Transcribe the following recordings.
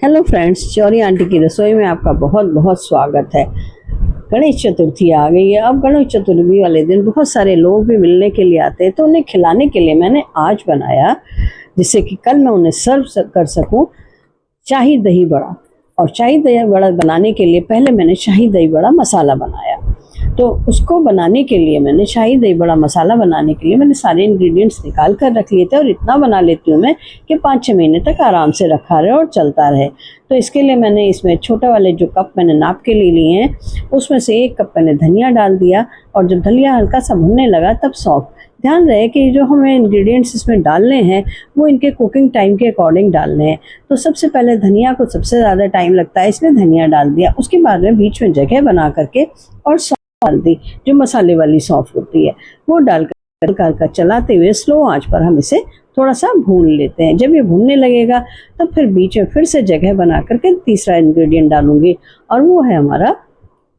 Hello friends, Chauri aunty की रसोई में आपका बहुत बहुत स्वागत है। गणेश चतुर्थी आ गई है। अब गणेश चतुर्थी वाले दिन बहुत सारे लोग भी मिलने के लिए आते हैं, तो उन्हें खिलाने के लिए मैंने आज बनाया, जिससे कि कल मैं उन्हें सर्व कर सकूं, शाही दही बड़ा। और शाही दही बड़ा बनाने के लिए पहले मैंने शाही दही बड़ा मसाला बनाया। तो उसको बनाने के लिए मैंने शाही दही बड़ा मसाला बनाने के लिए मैंने सारे इंग्रेडिएंट्स निकाल कर रख लिए थे, और इतना बना लेती हूँ मैं कि 5-6 महीने तक आराम से रखा रहे और चलता रहे। तो इसके लिए मैंने इसमें छोटे वाले जो कप मैंने नाप के ले लिए हैं, उसमें से 1 कप मैंने धनिया डाल दिया। और जब धनिया हल्का सा भुनने लगा तब सौंफ। ध्यान रहे कि जो हमें इंग्रेडिएंट्स इसमें डालने हैं वो इनके कुकिंग टाइम के अकॉर्डिंग डालने हैं। तो सबसे पहले धनिया को सबसे ज़्यादा टाइम लगता है, इसलिए धनिया डाल दिया। उसके बाद में बीच में जगह बना करके और डाल दी, जो मसाले वाली सौंफ होती है वो डालकर हल्का चलाते हुए स्लो आंच पर हम इसे थोड़ा सा भून लेते हैं। जब ये भूनने लगेगा तब फिर बीच में फिर से जगह बना करके तीसरा इंग्रेडिएंट डालूंगी, और वो है हमारा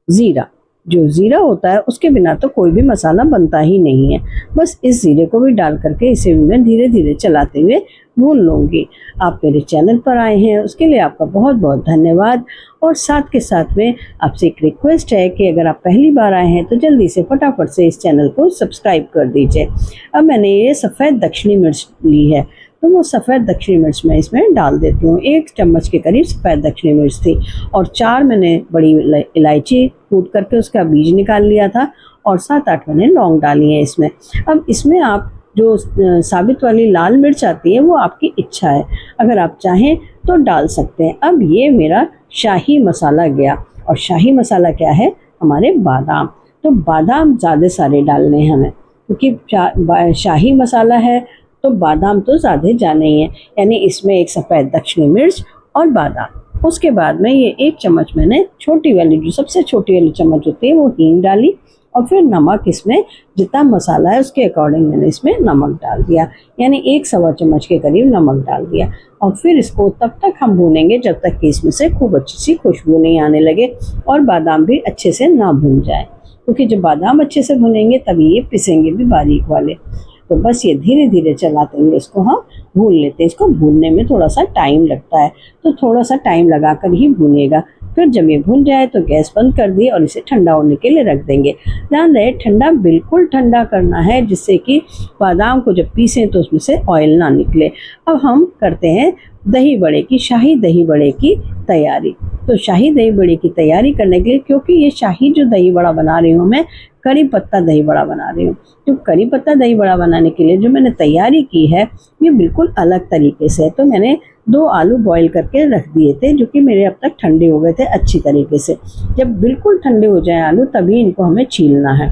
जीरा। जो जीरा होता है उसके बिना तो कोई भी मसाला बनता ही नहीं है। बस इस जीरे को भी डाल करके इसे भी मैं धीरे धीरे चलाते हुए भून लूँगी। आप मेरे चैनल पर आए हैं उसके लिए आपका बहुत बहुत धन्यवाद। और साथ के साथ में आपसे एक रिक्वेस्ट है कि अगर आप पहली बार आए हैं तो जल्दी से फटाफट से इस चैनल को सब्सक्राइब कर दीजिए। अब मैंने ये सफ़ेद दक्षिणी मिर्च ली है, तो वो सफ़ेद दक्षिणी मिर्च मैं इसमें डाल देती हूँ। 1 चम्मच के करीब सफ़ेद दक्षिणी मिर्च थी, और 4 मैंने बड़ी इलायची कूट करके उसका बीज निकाल लिया था, और 7-8 मैंने लौंग डाली है इसमें। अब इसमें आप जो साबित वाली लाल मिर्च आती है वो आपकी इच्छा है, अगर आप चाहें तो डाल सकते हैं। अब ये मेरा शाही मसाला गया, और शाही मसाला क्या है, हमारे बादाम। तो बादाम ज़्यादा सारे डालने हैं हमें, क्योंकि शाही मसाला है तो बादाम तो ज़्यादा जाने ही है। यानी इसमें 1 सफ़ेद दक्षिणी मिर्च और बादाम। उसके बाद में ये 1 चम्मच मैंने छोटी वाली, जो सबसे छोटी वाली चम्मच होती है, वो हींग डाली। और फिर नमक, इसमें जितना मसाला है उसके अकॉर्डिंग मैंने इसमें नमक डाल दिया, यानी 1 सवा चम्मच के करीब नमक डाल दिया। और फिर इसको तब तक हम भूनेंगे जब तक कि इसमें से खूब अच्छी सी खुशबू नहीं आने लगे और बादाम भी अच्छे से ना भून जाए, क्योंकि जब बादाम अच्छे से भुनेंगे तभी ये पिसेंगे भी बारीक वाले। तो बस ये धीरे धीरे चलाते हुए इसको हम भून लेते हैं। इसको भूनने में थोड़ा सा टाइम लगता है, तो थोड़ा सा टाइम लगा कर ही भूनेगा। फिर जब ये भून जाए तो गैस बंद कर दी और इसे ठंडा होने के लिए रख देंगे। ध्यान रहे, ठंडा बिल्कुल ठंडा करना है, जिससे कि बादाम को जब पीसें तो उसमें से ऑयल ना निकले। अब हम करते हैं दही बड़े की, शाही दही बड़े की तैयारी। तो शाही दही बड़े की तैयारी करने के लिए, क्योंकि ये शाही जो दही बड़ा बना रही हूँ मैं, करी पत्ता दही बड़ा बना रही हूँ, तो करी पत्ता दही बड़ा बनाने के लिए जो मैंने तैयारी की है ये बिल्कुल अलग तरीके से है। तो मैंने 2 आलू बॉईल करके रख दिए थे, जो कि मेरे अब तक ठंडे हो गए थे अच्छी तरीके से। जब बिल्कुल ठंडे हो जाए आलू, तभी इनको हमें छीलना है,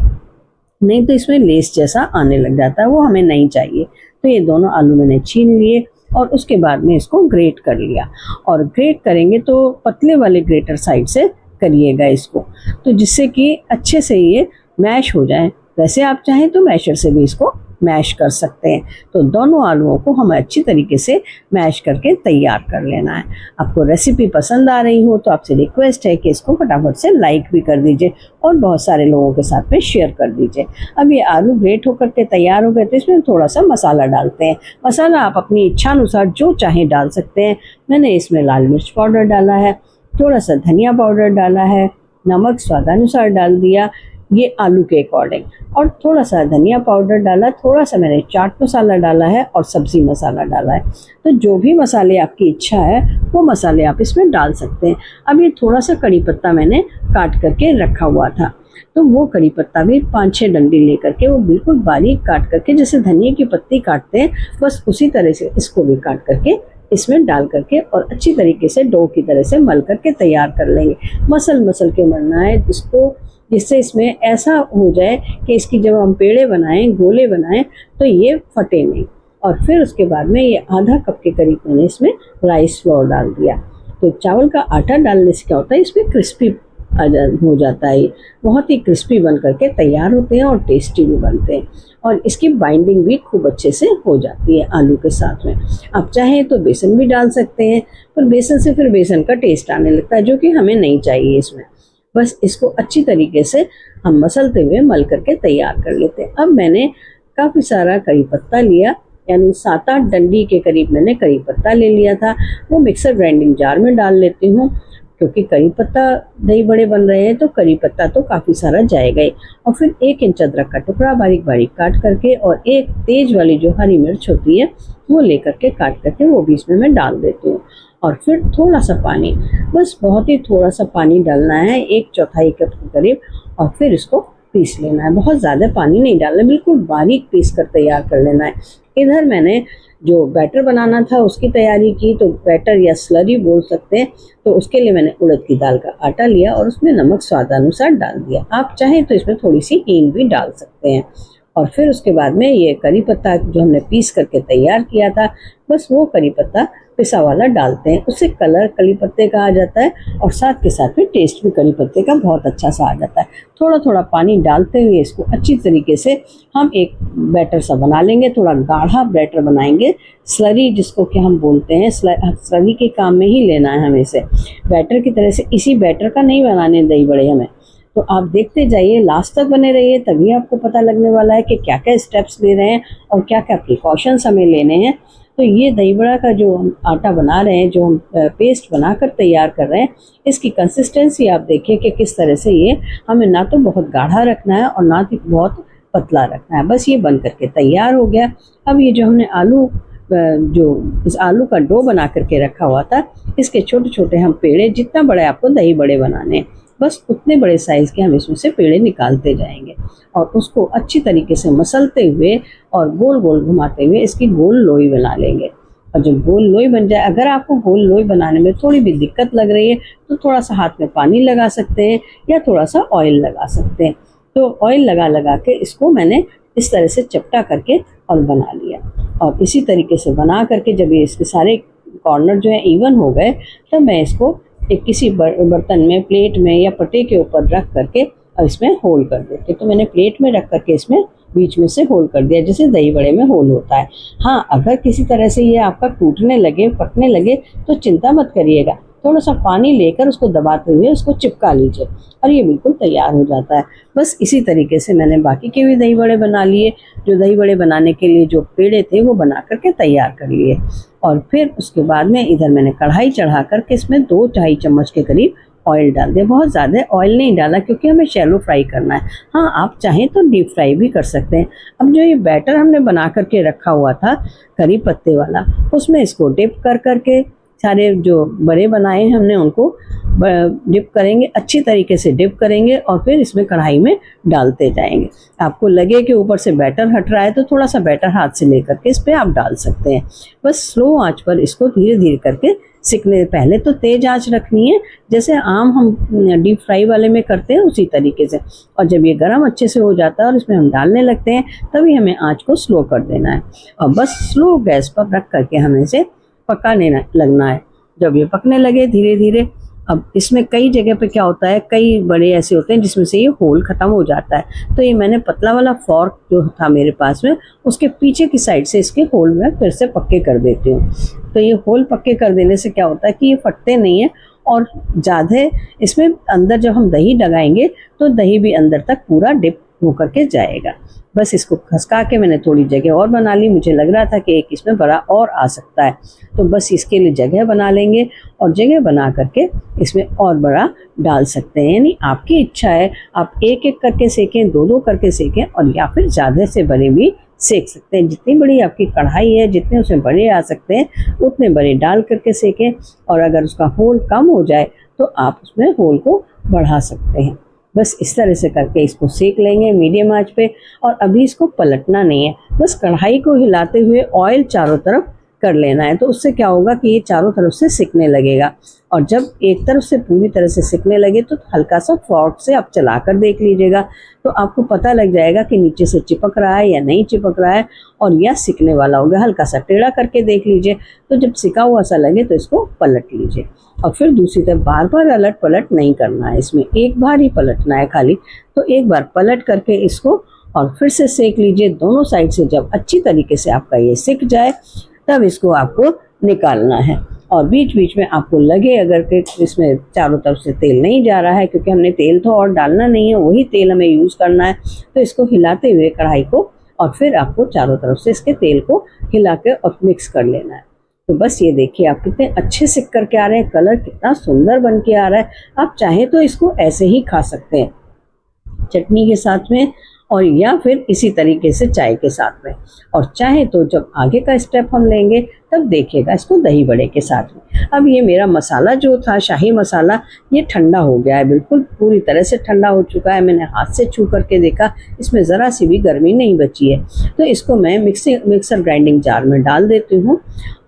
नहीं तो इसमें लेस जैसा आने लग जाता है, वो हमें नहीं चाहिए। तो ये दोनों आलू मैंने छील लिए, और उसके बाद में इसको ग्रेट कर लिया। और ग्रेट करेंगे तो पतले वाले ग्रेटर साइड से करिएगा इसको, तो जिससे कि अच्छे से ये मैश हो जाए। वैसे आप चाहें तो मैशर से भी इसको मैश कर सकते हैं। तो दोनों आलूओं को हमें अच्छी तरीके से मैश करके तैयार कर लेना है। आपको रेसिपी पसंद आ रही हो तो आपसे रिक्वेस्ट है कि इसको फटाफट से लाइक भी कर दीजिए और बहुत सारे लोगों के साथ में शेयर कर दीजिए। अब ये आलू ग्रेट होकर के तैयार हो गए, तो इसमें थोड़ा सा मसाला डालते हैं। मसाला आप अपनी इच्छानुसार जो चाहें डाल सकते हैं। मैंने इसमें लाल मिर्च पाउडर डाला है, थोड़ा सा धनिया पाउडर डाला है, नमक स्वादानुसार डाल दिया, ये आलू के अकॉर्डिंग, और थोड़ा सा धनिया पाउडर डाला, थोड़ा सा मैंने चाट मसाला डाला है, और सब्ज़ी मसाला डाला है। तो जो भी मसाले आपकी इच्छा है वो मसाले आप इसमें डाल सकते हैं। अब ये थोड़ा सा कड़ी पत्ता मैंने काट करके रखा हुआ था, तो वो कड़ी पत्ता भी 5-6 डंडी ले करके वो बिल्कुल बारीक काट करके, जैसे धनिया की पत्ती काटते हैं बस उसी तरह से इसको भी काट करके इसमें डाल करके और अच्छी तरीके से डो की तरह से मल करके तैयार कर लेंगे। मसल के मलना है इसको, जिससे इसमें ऐसा हो जाए कि इसकी जब हम पेड़े बनाएं, गोले बनाएं, तो ये फटे नहीं। और फिर उसके बाद में ये आधा कप के करीब मैंने इसमें राइस फ्लोर डाल दिया। तो चावल का आटा डालने से क्या होता है, इसमें क्रिस्पी हो जाता है, बहुत ही क्रिस्पी बन करके तैयार होते हैं और टेस्टी भी बनते हैं, और इसकी बाइंडिंग भी खूब अच्छे से हो जाती है आलू के साथ में। आप चाहें तो बेसन भी डाल सकते हैं, पर बेसन से फिर बेसन का टेस्ट आने लगता है, जो कि हमें नहीं चाहिए इसमें। बस इसको अच्छी तरीके से हम मसलते हुए मल करके तैयार कर लेते हैं। अब मैंने काफ़ी सारा करी पत्ता लिया, यानी 7-8 डंडी के करीब मैंने करी पत्ता ले लिया था। वो मिक्सर ग्राइंडिंग जार में डाल लेती हूँ, क्योंकि करी पत्ता दही बड़े बन रहे हैं तो करी पत्ता तो काफ़ी सारा जाएगा ही। और फिर 1 इंच अदरक का टुकड़ा बारीक बारीक काट करके और एक तेज वाली जो हरी मिर्च होती है वो लेकर के काट करके वो भी इसमें मैं डाल देती हूँ। और फिर थोड़ा सा पानी, बस बहुत ही थोड़ा सा पानी डालना है, 1/4 कप के करीब, और फिर इसको पीस लेना है। बहुत ज़्यादा पानी नहीं डालना, बिल्कुल बारीक पीस कर तैयार कर लेना है। इधर मैंने जो बैटर बनाना था उसकी तैयारी की, तो बैटर या स्लरी बोल सकते हैं, तो उसके लिए मैंने उड़द की दाल का आटा लिया और उसमें नमक स्वादानुसार डाल दिया। आप चाहें तो इसमें थोड़ी सी हींग भी डाल सकते हैं। और फिर उसके बाद में ये करी पत्ता जो हमने पीस करके तैयार किया था, बस वो करी पत्ता पिसा वाला डालते हैं। उससे कलर करी पत्ते का आ जाता है और साथ के साथ में टेस्ट भी करी पत्ते का बहुत अच्छा सा आ जाता है। थोड़ा थोड़ा पानी डालते हुए इसको अच्छी तरीके से हम एक बैटर सा बना लेंगे, थोड़ा गाढ़ा बैटर बनाएंगे, स्लरी जिसको कि हम बोलते हैं। स्लरी के काम में ही लेना है हमें इसे, बैटर की तरह से। इसी बैटर का नहीं बनाने दही बड़े हमें, तो आप देखते जाइए, लास्ट तक बने रहिए, तभी आपको पता लगने वाला है कि क्या क्या स्टेप्स ले रहे हैं और क्या क्या प्रिकॉशंस हमें लेने हैं। तो ये दही बड़ा का जो हम आटा बना रहे हैं, जो हम पेस्ट बनाकर तैयार कर रहे हैं, इसकी कंसिस्टेंसी आप देखिए कि किस तरह से ये हमें ना तो बहुत गाढ़ा रखना है और ना तो बहुत पतला रखना है। बस ये बन करके तैयार हो गया। अब ये जो हमने इस आलू का डो बना करके रखा हुआ था, इसके छोटे छोटे हम पेड़े, जितना बड़े आपको दही बड़े बनाने हैं बस उतने बड़े साइज़ के हम इसमें से पेड़े निकालते जाएंगे और उसको अच्छी तरीके से मसलते हुए और गोल गोल घुमाते हुए इसकी गोल लोई बना लेंगे। और जब गोल लोई बन जाए, अगर आपको गोल लोई बनाने में थोड़ी भी दिक्कत लग रही है तो थोड़ा सा हाथ में पानी लगा सकते हैं या थोड़ा सा ऑयल लगा सकते हैं। तो ऑयल लगा लगा के इसको मैंने इस तरह से चपटा करके और बना लिया। और इसी तरीके से बना करके जब ये इसके सारे कॉर्नर जो है इवन हो गए, तब मैं इसको एक किसी बर्तन में, प्लेट में या पटे के ऊपर रख करके और इसमें होल कर देते। तो मैंने प्लेट में रख करके इसमें बीच में से होल कर दिया, जैसे दही बड़े में होल होता है। हाँ, अगर किसी तरह से ये आपका टूटने लगे, फटने लगे तो चिंता मत करिएगा, थोड़ा सा पानी लेकर उसको दबाते हुए उसको चिपका लीजिए और ये बिल्कुल तैयार हो जाता है। बस इसी तरीके से मैंने बाकी के भी दही बड़े बना लिए। जो दही बड़े बनाने के लिए जो पेड़े थे वो बना करके तैयार कर लिए। और फिर उसके बाद में इधर मैंने कढ़ाई चढ़ा करके इसमें 2-2.5 चम्मच के करीब ऑयल डाल दिया। बहुत ज़्यादा ऑयल नहीं डाला क्योंकि हमें शैलो फ्राई करना है। हाँ, आप चाहें तो डीप फ्राई भी कर सकते हैं। अब जो ये बैटर हमने बना करके रखा हुआ था करी पत्ते वाला, उसमें इसको डिप कर करके सारे जो बड़े बनाए हैं हमने उनको डिप करेंगे, अच्छी तरीके से डिप करेंगे और फिर इसमें कढ़ाई में डालते जाएंगे। आपको लगे कि ऊपर से बैटर हट रहा है तो थोड़ा सा बैटर हाथ से लेकर के इस पर आप डाल सकते हैं। बस स्लो आंच पर इसको धीरे धीरे करके सिकने, पहले तो तेज आंच रखनी है जैसे आम हम डीप फ्राई वाले में करते हैं उसी तरीके से। और जब ये गर्म अच्छे से हो जाता है और इसमें हम डालने लगते हैं, तभी हमें आंच को स्लो कर देना है और बस स्लो गैस पर रख करके हमें इसे पकाने लगना है। जब ये पकने लगे धीरे धीरे, अब इसमें कई जगह पे क्या होता है, कई बड़े ऐसे होते हैं जिसमें से ये होल ख़त्म हो जाता है। तो ये मैंने पतला वाला फॉर्क जो था मेरे पास में, उसके पीछे की साइड से इसके होल में फिर से पक्के कर देती हूँ। तो ये होल पक्के कर देने से क्या होता है कि ये फटते नहीं है और ज़्यादा इसमें अंदर जब हम दही लगाएंगे तो दही भी अंदर तक पूरा डिप होकर के जाएगा। बस इसको खसका के मैंने थोड़ी जगह और बना ली। मुझे लग रहा था कि एक इसमें बड़ा और आ सकता है, तो बस इसके लिए जगह बना लेंगे और जगह बना करके इसमें और बड़ा डाल सकते हैं। यानी आपकी इच्छा है, आप एक एक करके सेकें, दो दो करके सेकें और या फिर ज़्यादा से बड़े भी सेक सकते हैं। जितनी बड़ी आपकी कढ़ाई है, जितने उसमें बड़े आ सकते हैं उतने बड़े डाल करके सेकें। और अगर उसका होल कम हो जाए तो आप उसमें होल को बढ़ा सकते हैं। बस इस तरह से करके इसको सेक लेंगे मीडियम आंच पे। और अभी इसको पलटना नहीं है, बस कढ़ाई को हिलाते हुए ऑयल चारों तरफ कर लेना है। तो उससे क्या होगा कि ये चारों तरफ से सिकने लगेगा और जब एक तरफ से पूरी तरह से सिकने लगे तो हल्का सा फोर्क से आप चला कर देख लीजिएगा, तो आपको पता लग जाएगा कि नीचे से चिपक रहा है या नहीं चिपक रहा है और यह सिकने वाला होगा। हल्का सा टेढ़ा करके देख लीजिए, तो जब सिका हुआ सा लगे तो इसको पलट लीजिए। और फिर दूसरी तरफ बार बार अलट पलट नहीं करना है, इसमें एक बार ही पलटना है खाली। तो एक बार पलट करके इसको और फिर से सेक लीजिए दोनों साइड से। जब अच्छी तरीके से आपका ये सिक जाए तब इसको आपको निकालना है। और बीच बीच में आपको लगे अगर कि इसमें चारों तरफ से तेल नहीं जा रहा है, क्योंकि हमने तेल तो और डालना नहीं है, वही तेल हमें यूज़ करना है, तो इसको हिलाते हुए कढ़ाई को और फिर आपको चारों तरफ से इसके तेल को हिला के और मिक्स कर लेना है। तो बस ये देखिए आप कितने अच्छे से करके आ रहे हैं, कलर कितना सुंदर बन के आ रहा है। आप चाहें तो इसको ऐसे ही खा सकते हैं चटनी के साथ में, और या फिर इसी तरीके से चाय के साथ में, और चाहे तो जब आगे का स्टेप हम लेंगे तब देखिएगा इसको दही बड़े के साथ में। अब ये मेरा मसाला जो था शाही मसाला, ये ठंडा हो गया है, बिल्कुल पूरी तरह से ठंडा हो चुका है। मैंने हाथ से छू करके देखा, इसमें ज़रा सी भी गर्मी नहीं बची है। तो इसको मैं मिक्सर ग्राइंडिंग जार में डाल देती हूँ,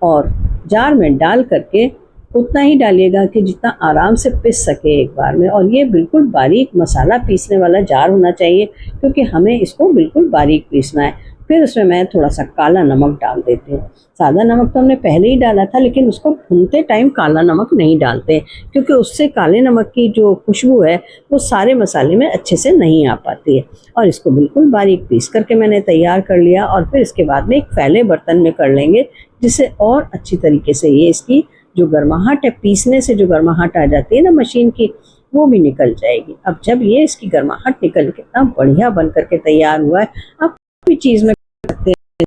और जार में डाल करके उतना ही डालिएगा कि जितना आराम से पीस सके एक बार में। और ये बिल्कुल बारीक मसाला पीसने वाला जार होना चाहिए, क्योंकि हमें इसको बिल्कुल बारीक पीसना है। फिर उसमें मैं थोड़ा सा काला नमक डाल देती हूँ। सादा नमक तो हमने पहले ही डाला था, लेकिन उसको भूनते टाइम काला नमक नहीं डालते, क्योंकि उससे काले नमक की जो खुशबू है वो सारे मसाले में अच्छे से नहीं आ पाती है। और इसको बिल्कुल बारीक पीस करके मैंने तैयार कर लिया, और फिर इसके बाद में एक फैले बर्तन में कर लेंगे, जिससे और अच्छी तरीके से ये इसकी जो गर्माहट है, पीसने से जो गर्माहट आ जाती है ना मशीन की, वो भी निकल जाएगी। अब जब ये इसकी गर्माहट निकल के इतना बढ़िया बन करके तैयार हुआ है, आप कोई चीज़ में कर सकते हैं,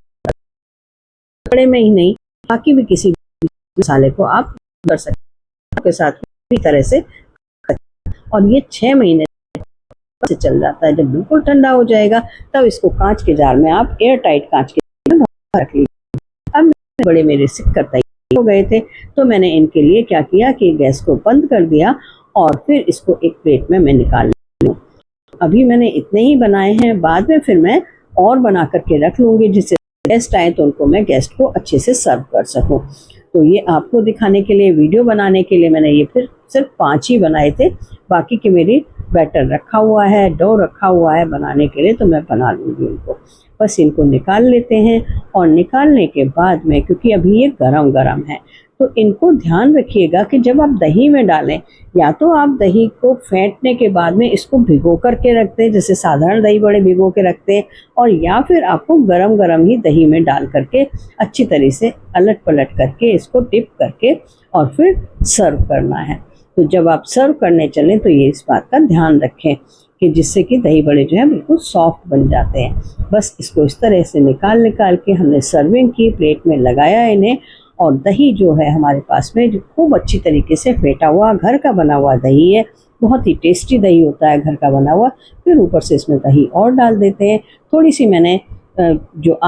बड़े में ही नहीं, बाकी भी किसी मसाले को आप कर सकते हैं के साथ पूरी तरह से। और ये 6 महीने से चल जाता है। जब बिल्कुल ठंडा हो जाएगा तब इसको कांच के जार में आप एयर टाइट कांच के जार में रख लीजिए। अब बड़े मेरे सिक्कर तैयार हो गए थे, तो मैंने इनके लिए क्या किया कि गैस को बंद कर दिया, और फिर इसको एक प्लेट में मैं निकाल लूँ। अभी मैंने इतने ही बनाए हैं, बाद में फिर मैं और बना करके रख लूँगी, जिससे गेस्ट आए तो उनको मैं गेस्ट को अच्छे से सर्व कर सकूँ। तो ये आपको दिखाने के लिए, वीडियो बनाने के लिए मैंने ये फिर सिर्फ 5 ही बनाए थे। बाकी के मेरी बैटर रखा हुआ है, डो रखा हुआ है बनाने के लिए, तो मैं बना लूँगी इनको। बस इनको निकाल लेते हैं, और निकालने के बाद में, क्योंकि अभी ये गरम गरम है, तो इनको ध्यान रखिएगा कि जब आप दही में डालें, या तो आप दही को फेंटने के बाद में इसको भिगो करके रखते हैं, जैसे साधारण दही बड़े भिगो के रखते हैं, और या फिर आपको गरम गरम ही दही में डाल करके अच्छी तरह से अलट पलट करके इसको डिप करके और फिर सर्व करना है। तो जब आप सर्व करने चलें तो ये इस बात का ध्यान रखें कि जिससे कि दही बड़े जो है बिल्कुल सॉफ्ट बन जाते हैं। बस इसको इस तरह से निकाल के हमने सर्विंग की, प्लेट में लगाया इन्हें, और दही जो है हमारे पास में जो खूब अच्छी तरीके से फेंटा हुआ घर का बना हुआ दही है, बहुत ही टेस्टी दही होता है घर का बना हुआ। फिर ऊपर से इसमें दही और डाल देते हैं। थोड़ी सी मैंने जो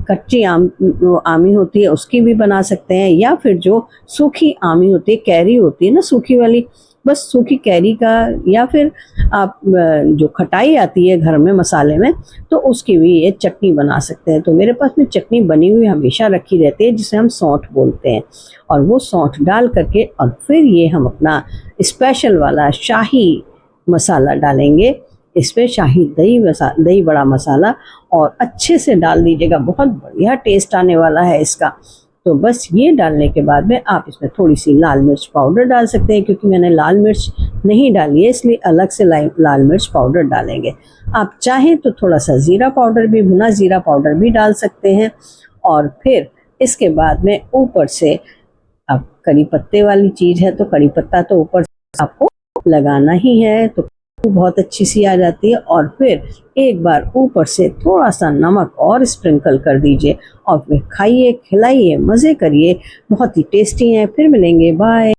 कच्ची आमी होती है उसकी भी बना सकते हैं, या फिर जो सूखी आमी होती है, कैरी होती है ना सूखी वाली, बस सूखी कैरी का, या फिर आप जो खटाई आती है घर में मसाले में, तो उसकी भी ये चटनी बना सकते हैं। तो मेरे पास में चटनी बनी हुई हमेशा रखी रहती है, जिसे हम सौंठ बोलते हैं, और वो सौंठ डाल करके और फिर ये हम अपना स्पेशल वाला शाही मसाला डालेंगे। इसमें शाही दही बड़ा मसाला, और अच्छे से डाल दीजिएगा, बहुत बढ़िया टेस्ट आने वाला है इसका। तो बस ये डालने के बाद में आप इसमें थोड़ी सी लाल मिर्च पाउडर डाल सकते हैं, क्योंकि मैंने लाल मिर्च नहीं डाली है इसलिए अलग से लाल मिर्च पाउडर डालेंगे। आप चाहें तो थोड़ा सा ज़ीरा पाउडर भी, भुना ज़ीरा पाउडर भी डाल सकते हैं। और फिर इसके बाद में ऊपर से, अब करी पत्ते वाली चीज़ है तो करी पत्ता तो ऊपर से आपको लगाना ही है, तो बहुत अच्छी सी आ जाती है। और फिर एक बार ऊपर से थोड़ा सा नमक और स्प्रिंकल कर दीजिए, और फिर खाइए, खिलाइए, मज़े करिए, बहुत ही टेस्टी है। फिर मिलेंगे, बाय।